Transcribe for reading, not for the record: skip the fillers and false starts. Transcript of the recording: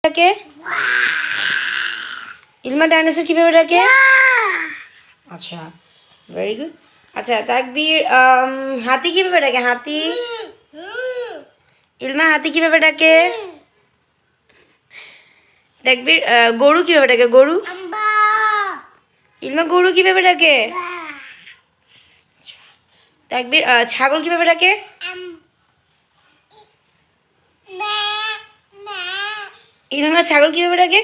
ডাকে? ইলমা ডাইনোসর কিভাবে ডাকে? আচ্ছা, ভেরি গুড। আচ্ছা, তাকবীর হাতি কিভাবে ডাকে? হাতি। ইলমা হাতি কিভাবে ডাকে? তাকবীর গরু কিভাবে ডাকে? গরু। ইলমা গরু কিভাবে ডাকে? তাকবীর ছাগল কিভাবে ডাকে? ইলমা ছাগল কিভাবে ডাকে?